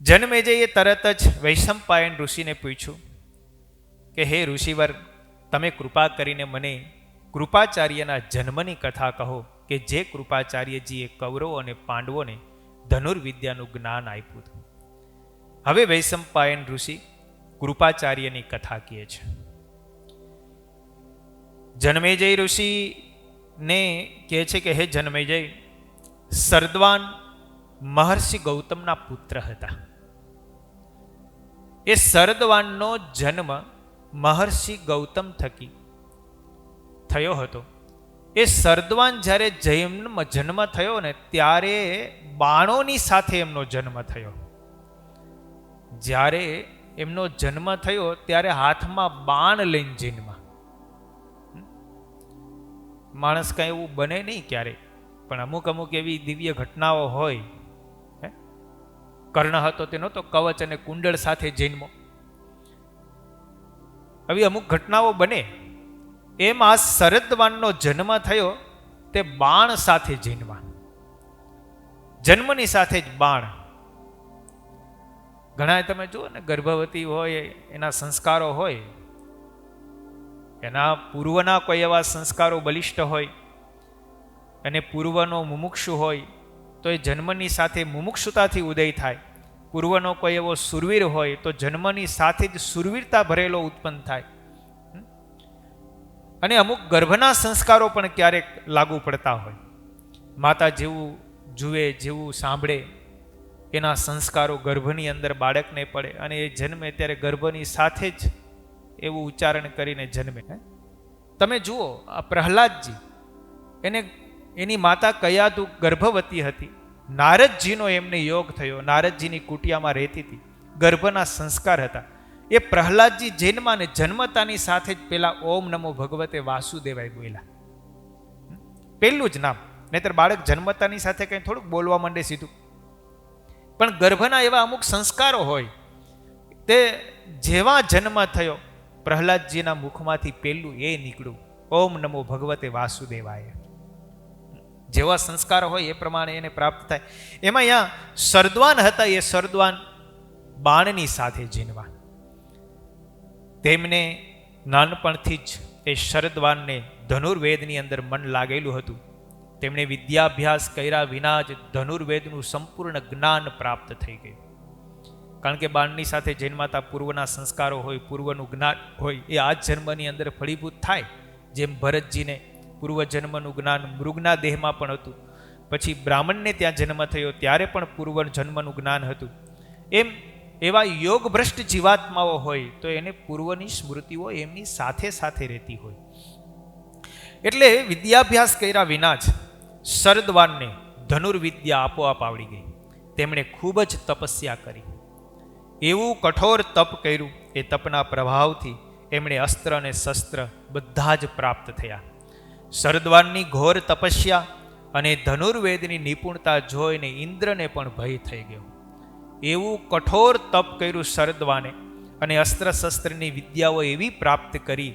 જનમેજયે તરત જ વૈશંપાયન ઋષિને પૂછ્યું કે હે ઋષિવર, તમે કૃપા કરીને મને કૃપાચાર્યના જન્મની કથા કહો કે જે કૃપાચાર્યજીએ કૌરવો અને પાંડવોને ધનુર્વિદ્યાનું જ્ઞાન આપ્યું હતું. હવે વૈશંપાયન ઋષિ કૃપાચાર્યની કથા કહે છે. જનમેજય ઋષિને કહે છે કે હે જનમેજય, સરદ્વાન મહર્ષિ ગૌતમના પુત્ર હતા. એ સરદ્વાનનો જન્મ મહર્ષિ ગૌતમ થકી થયો હતો. એ સરદ્વાન જ્યારે જન્મ થયો ને ત્યારે બાણોની સાથે એમનો જન્મ થયો. જ્યારે એમનો જન્મ થયો ત્યારે હાથમાં બાણ લઈને જન્મ. માણસ કઈ એવું બને નહીં ક્યારે, પણ અમુક અમુક એવી દિવ્ય ઘટનાઓ હોય. કર્ણ હતો તેનો તો કવચ અને કુંડળ સાથે જન્મો. આવી અમુક ઘટનાઓ બને. એમ આ સરદ્વાનનો જન્મ થયો તે બાણ સાથે જન્મ. જન્મની સાથે જ બાણ. ઘણા તમે જુઓ ને, ગર્ભવતી હોય એના સંસ્કારો હોય, એના પૂર્વના કોઈ એવા સંસ્કારો બલિષ્ઠ હોય અને પૂર્વનો મુમુક્ષુ હોય તો એ જન્મની સાથે મુમુક્ષુતાથી ઉદય થાય. પૂર્વનો કોઈ એવો સુરવીર હોય તો જન્મની સાથે જ સુરવીરતા ભરેલો ઉત્પન્ન થાય. અને અમુક ગર્ભના સંસ્કારો પણ ક્યારેક લાગુ પડતા હોય. માતા જેવું જુએ, જેવું સાંભળે, એના સંસ્કારો ગર્ભની અંદર બાળકને પડે અને એ જન્મે ત્યારે ગર્ભની સાથે જ એવું ઉચ્ચારણ કરીને જન્મે. તમે જુઓ, આ પ્રહલાદજી, એની માતા કયાદુ ગર્ભવતી હતી. નારદજીનો એમને યોગ થયો. નારદજીની કુટિયામાં રહેતી હતી. ગર્ભના સંસ્કાર હતા. એ પ્રહલાદજી જન્માને જન્મતાની સાથે જ પેલા ઓમ નમો ભગવતે વાસુદેવાય બોલ્યા. પેલું જ નામ. નહીતર બાળક જન્મતાની સાથે કંઈ થોડુંક બોલવા માંડે સીધું. પણ ગર્ભના એવા અમુક સંસ્કારો હોય, તે જેવા જન્મ થયો પ્રહલાદજીના મુખમાંથી પેલું એ નીકળ્યું, ઓમ નમો ભગવતે વાસુદેવાય. જેવા સંસ્કાર હોય એ પ્રમાણે એને પ્રાપ્ત થાય. એમાં અહીંયા સરદ્વાન હતા. એ સરદ્વાન બાણની સાથે જીનવા. તેમને નાનપણથી જ એ સરદ્વાનને ધનુર્વેદની અંદર મન લાગેલું હતું. તેમણે વિદ્યાભ્યાસ કર્યા વિના જ ધનુર્વેદનું સંપૂર્ણ જ્ઞાન પ્રાપ્ત થઈ ગયું. કારણ કે બાણની સાથે જન્માતા પૂર્વના સંસ્કારો હોય, પૂર્વનું જ્ઞાન હોય, એ આ જન્મની અંદર ફળીભૂત થાય. જેમ ભરતજીને પૂર્વજન્મનું જ્ઞાન મૃગના દેહમાં પણ હતું, પછી બ્રાહ્મણને ત્યાં જન્મ થયો ત્યારે પણ પૂર્વ જન્મનું જ્ઞાન હતું. એમ એવા યોગ ભ્રષ્ટ જીવાત્માઓ હોય તો એને પૂર્વની સ્મૃતિઓ એમની સાથે સાથે રહેતી હોય. એટલે વિદ્યાભ્યાસ કર્યા વિના જ સરદ્વાનને ધનુર્વિદ્યા આપોઆપ આવડી ગઈ. તેમણે ખૂબ જ તપસ્યા કરી. એવું કઠોર તપ કર્યું. એ તપના પ્રભાવથી એમણે અસ્ત્ર અને શસ્ત્ર બધા જ પ્રાપ્ત થયા. સરદ્વાનની ઘોર તપસ્યા અને ધનુર્વેદની નિપુણતા જોઈને ઇન્દ્રને પણ ભય થઈ ગયો. એવું કઠોર તપ કર્યું સરદ્વાને અને અસ્ત્ર શસ્ત્રની વિદ્યાઓ એવી પ્રાપ્ત કરી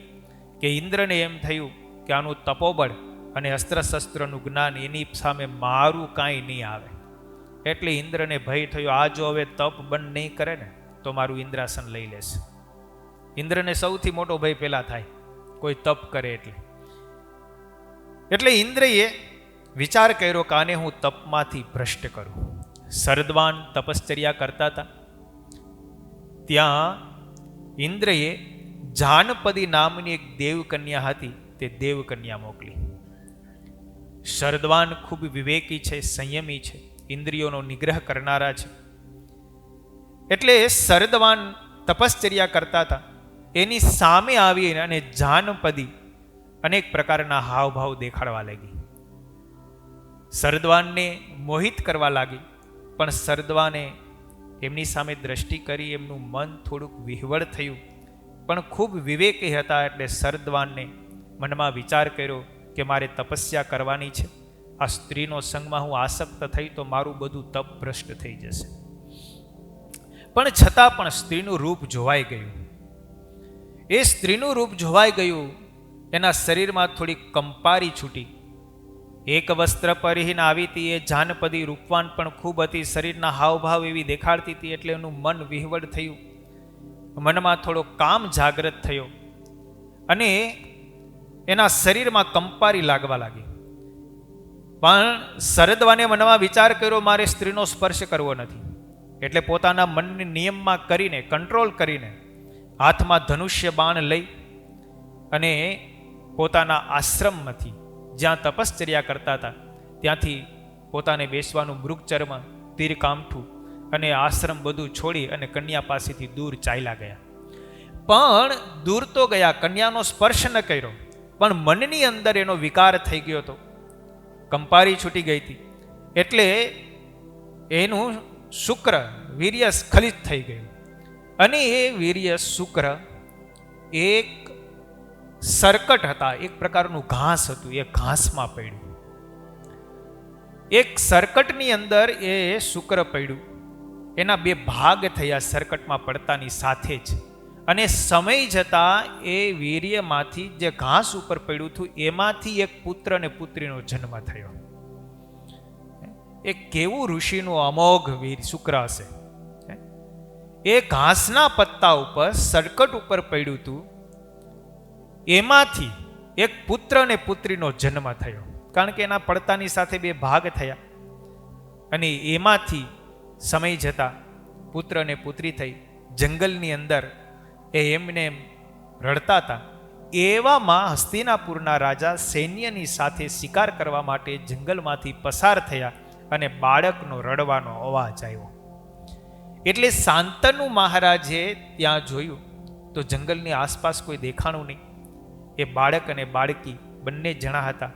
કે ઇન્દ્રને એમ થયું કે આનું તપોબળ અને અસ્ત્ર શસ્ત્રનું જ્ઞાન એની સામે મારું કાંઈ નહીં આવે. એટલે ઇન્દ્રને ભય થયો, આ જો હવે તપ બંધ નહીં કરે ને તો મારું ઇન્દ્રાસન લઈ લેશે. ઇન્દ્રને સૌથી મોટો ભય પેલા થાય કોઈ તપ કરે એટલે ઇન્દ્રએ વિચાર કર્યો કે આને હું તપમાંથી ભ્રષ્ટ કરું. સરદ્વાન તપશ્ચર્યા કરતા હતા. ત્યાં ઇન્દ્રએ જાનપદી નામની એક દેવકન્યા હતી, તે દેવકન્યા મોકલી. સરદ્વાન ખૂબ વિવેકી છે, સંયમી છે, ઇન્દ્રિયોનો નિગ્રહ કરનારા છે. એટલે સરદ્વાન તપશ્ચર્યા કરતા હતા. એની સામે આવી અને જાનપદી અનેક પ્રકારના હાવભાવ દેખાડવા લાગી. સરદ્વાનને મોહિત કરવા લાગી. પણ સરદ્વાને એમની સામે દ્રષ્ટિ કરી, એમનું મન થોડુંક વિહવળ થયું. પણ ખૂબ વિવેકી હતા એટલે સરદ્વાનને મનમાં વિચાર કર્યો કે મારે તપસ્યા કરવાની છે. આ સ્ત્રીનો સંગમાં હું આસક્ત થઈ તો મારું બધું તપ ભ્રષ્ટ થઈ જશે. પણ છતાં પણ સ્ત્રીનું રૂપ જોવાઈ ગયું. એ સ્ત્રીનું રૂપ જોવાઈ ગયું. એના શરીરમાં થોડી કંપારી છૂટી. એક વસ્ત્ર પરિહીન આવી હતી. એ જાનપદી રૂપવાન પણ ખૂબ હતી, શરીરના હાવભાવ એવી દેખાડતી હતી, એટલે એનું મન વિહવળ થયું. મનમાં થોડો કામ જાગૃત થયો અને એના શરીરમાં કંપારી લાગવા લાગી. પણ શરદવાને મનમાં વિચાર કર્યો, મારે સ્ત્રીનો સ્પર્શ કરવો નથી. એટલે પોતાના મનને નિયમમાં કરીને, કંટ્રોલ કરીને, હાથમાં ધનુષ્ય બાણ લઈ અને પોતાના આશ્રમમાંથી, જ્યાં તપશ્ચર્યા કરતા હતા, ત્યાંથી પોતાને બેસવાનું મૃગચર્મ, તીરકામઠું અને આશ્રમ બધું છોડી અને કન્યા પાસેથી દૂર ચાલ્યા ગયા. પણ દૂર તો ગયા, કન્યાનો સ્પર્શ ન કર્યો, પણ મનની અંદર એનો વિકાર થઈ ગયો હતો. કંપારી છૂટી ગઈ હતી, એટલે એનું શુક્ર વીર્ય સ્ખલિત થઈ ગયું. અને એ વીર્ય શુક્ર એક સરકટ હતા, એક પ્રકારનું ઘાસ હતું, એ ઘાસમાં પડ્યું. એક સરકટની અંદર એ શુક્ર પડ્યું. એના બે ભાગ થયા સરકટમાં પડતાની સાથે જ. અને સમય જતા એ વીર્યમાંથી જે ઘાસ ઉપર પડ્યું હતું, એમાંથી એક પુત્ર અને પુત્રીનો જન્મ થયો. એ કેવું ઋષિનું અમોઘ વીર શુક્ર હશે. એ ઘાસના પત્તા ઉપર સરકટ ઉપર પડ્યું હતું, એમાંથી એક પુત્ર અને પુત્રીનો જન્મ થયો. કારણ કે એના પડતાની સાથે બે ભાગ થયા અને એમાંથી સમય જતા પુત્ર અને પુત્રી થઈ. જંગલની અંદર એ એમને રડતા હતા. એવામાં હસ્તિનાપુરના રાજા સૈન્યની સાથે શિકાર કરવા માટે જંગલમાંથી પસાર થયા અને બાળકનો રડવાનો અવાજ આવ્યો. એટલે શાંતનુ મહારાજે ત્યાં જોયું તો જંગલની આસપાસ કોઈ દેખાણું નહીં. એ બાળક અને બાળકી બંને જણા હતા.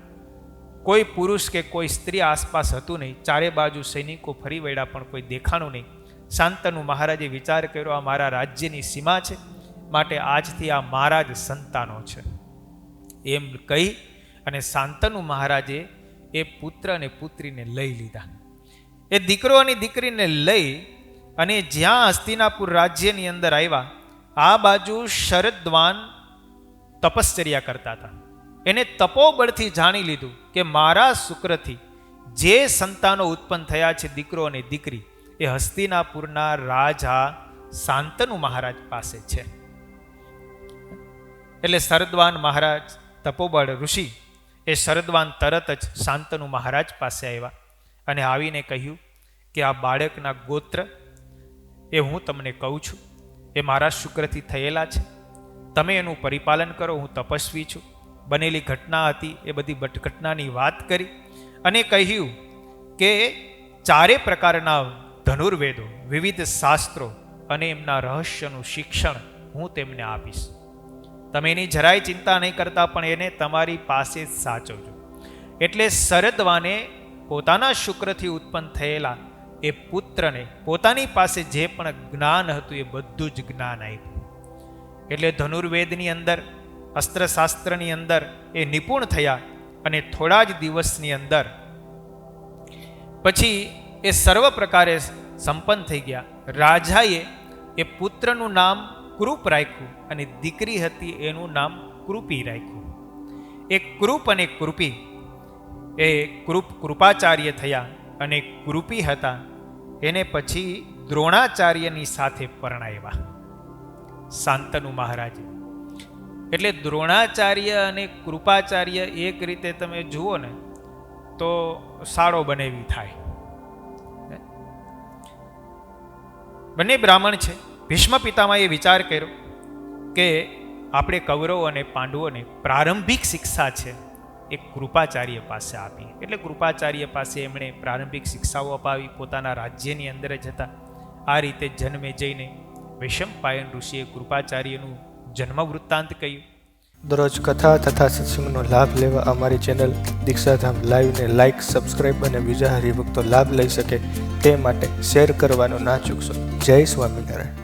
કોઈ પુરુષ કે કોઈ સ્ત્રી આસપાસ હતું નહીં. ચારે બાજુ સૈનિકો ફરી વળ્યા, પણ કોઈ દેખાણું નહીં. શાંતનુ મહારાજે વિચાર કર્યો, આ મારા રાજ્યની સીમા છે, માટે આજથી આ મારા જ સંતાનો છે. એમ કહી અને શાંતનુ મહારાજે એ પુત્ર અને પુત્રીને લઈ લીધા. એ દીકરો અને દીકરીને લઈ અને જ્યાં હસ્તિનાપુર રાજ્યની અંદર આવ્યા, આ બાજુ શરદવાન તપશ્ચર્યા કરતા હતા. એને તપોબળથી જાણી લીધું કે મારા શુક્રથી જે સંતાનો ઉત્પન્ન થયા છે, દીકરો અને દીકરી, એ હસ્તિનાપુરના રાજા શાંતનુ મહારાજ પાસે છે. એટલે શરદવાન મહારાજ, તપોબળ ઋષિ, એ શરદવાન તરત જ શાંતનુ મહારાજ પાસે આવ્યા અને આવીને કહ્યું કે આ બાળકના ગોત્ર એ હું તમને કહું છું, એ મારા શુક્રથી થયેલા છે. તમે એનું પરિપાલન કરો, હું તપસ્વી છું. બનેલી ઘટના હતી એ બધી ઘટનાની વાત કરી અને કહ્યું કે ચારે પ્રકારના ધનુર્વેદો, વિવિધ શાસ્ત્રો અને એમના રહસ્યનું શિક્ષણ હું તેમને આપીશ. તમે એની જરાય ચિંતા નહીં કરતા, પણ એને તમારી પાસે જ સાચવજો. એટલે શરદવાને પોતાના શુક્રથી ઉત્પન્ન થયેલા એ પુત્રને પોતાની પાસે જે પણ જ્ઞાન હતું એ બધું જ જ્ઞાન આપ્યું. એટલે ધનુર્વેદની અંદર, અસ્ત્રશાસ્ત્રની અંદર એ નિપુણ થયા અને થોડા જ દિવસની અંદર પછી એ સર્વ પ્રકારે સંપન્ન થઈ ગયા. રાજાએ એ પુત્રનું નામ કૃપ રાખ્યું અને દીકરી હતી એનું નામ કૃપી રાખ્યું. એ કૃપ અને કૃપી એ કૃપાચાર્ય થયા અને કૃપી હતા એને પછી દ્રોણાચાર્યની સાથે પરણાવ્યા શાંતનુ મહારાજે. એટલે દ્રોણાચાર્ય અને કૃપાચાર્ય એક રીતે તમે જુઓ ને તો સાળો બનેવી થાય. બંને બ્રાહ્મણ છે. ભીષ્મ પિતામહે વિચાર કર્યો કે આપણે કૌરવો અને પાંડવોને પ્રારંભિક શિક્ષા છે એ કૃપાચાર્ય પાસે આપી. એટલે કૃપાચાર્ય પાસે એમણે પ્રારંભિક શિક્ષાઓ અપાવી. પોતાના રાજ્યની અંદર જ હતા. આ રીતે જન્મે જઈને વૈશંપાયન ઋષિએ કૃપાચાર્યનું જન્મ વૃત્તાંત કહ્યું. દરરોજ કથા તથા સત્સંગનો લાભ લેવા અમારી ચેનલ દીક્ષાધામ લાઈવને લાઇક, સબસ્ક્રાઇબ અને બીજા હરિભક્તો લાભ લઈ શકે તે માટે શેર કરવાનું ના ચૂકશો. જય સ્વામિનારાયણ.